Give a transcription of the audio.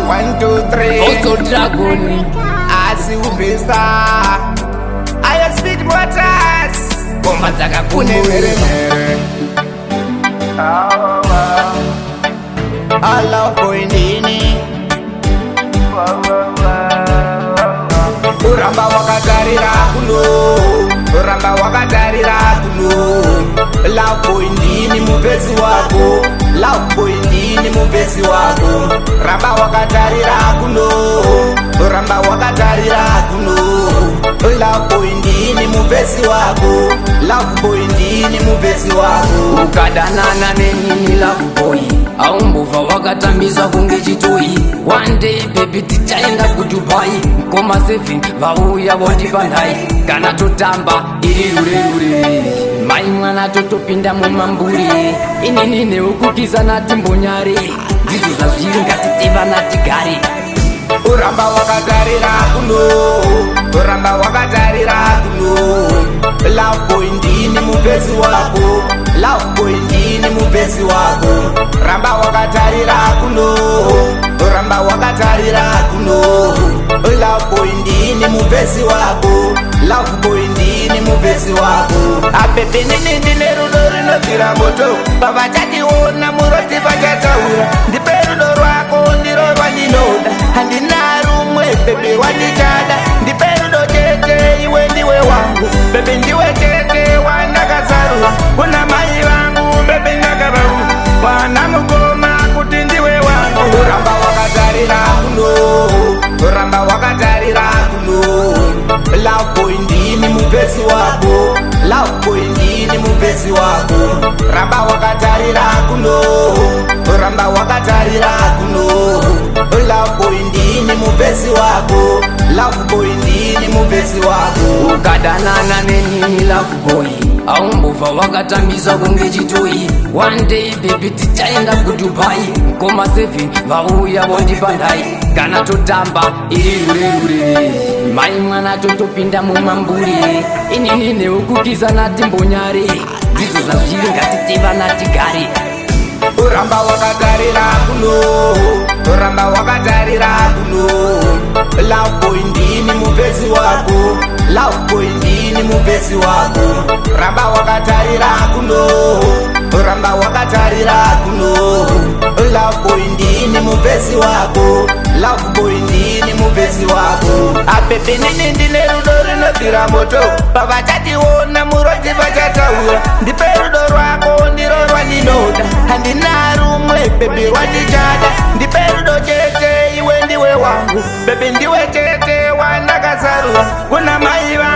1, 2, 3 Also Dragon Asi ubesta Aya speed motors Bomba dzaka Kune mere mere I love poindini Uramba wakatarira kuno Uramba wakatarira kuno Love poindini mupezi wako Love poindini mupezi wako Ramba wakatarira kuno Uramba wakatarira kuno Love poindini mupezi wako Love poindini mupezi wako Ukadanana nenini love boy Aumbuva wakatambizwa kunge chitoyi One day baby tichaenda kudubai Koma 7 vauya vondipandai Kana totamba iri rure rure Mai mwana totopinda mumamburi Inini neukukiza natimbonyare Ndizo zvazviri ngatitiva natigare Uramba wakatarira kuno Uramba wakatarira kuno Love boy ndini mupezi wako Love boy ndini mupezi wako Ramba wakatarira kuno Uramba wakatarira kuno Love boy ndini mupezi wako Love boy ndini mupezi wako Apepe nini ndine rudo rinobvira moto Baba chationa muroti pachataura Ndipe rudo rwako ndiro rwandinoda Handina rumwe bebe wandichada Ndipe rudo chete iwe ndiwe wangu Bebe ndiwe chete wandakazarwa Kuna mai vangu bebe ndakabaru Wana mukoma kuti ndiwe wangu Uramba wakatarira kuno Uramba wakatarira kuno Love boy ndini mupezi wako Love boy ndini mupezi wako Ramba wakatarira kuno Uramba wakatarira kuno Love boy ndini mupezi wako Love boy ndini mupezi wako Ukadanana nenini love boy Aumbuva wakatambizwa kunge chitoyi One day baby tichaenda kudubai Koma 7 vauya vondipandai Kana totamba iri rure rure Mai mwana totopinda mumamburi Inini neukukiza natimbonyare Ndizo zvazviri ngatitiva natigare Uramba wakatarira kuno Uramba wakatarira kuno Love boy ndini mupezi wako Love boy ndini mupezi wako Ramba wakatarira kuno Uramba wakatarira kuno Love boy ndini mupezi wako Love boy ndini mupezi wako Apepe nini ndine rudo rinobvira moto Baba chationa muroti pachataura Ndipe rudo rwako ndiro rwandinoda Handina rumwe bebe wandichada Ndipe rudo chete iwe ndiwe wangu Bebe ndiwe chete wandakazarwa Kuna mai vangu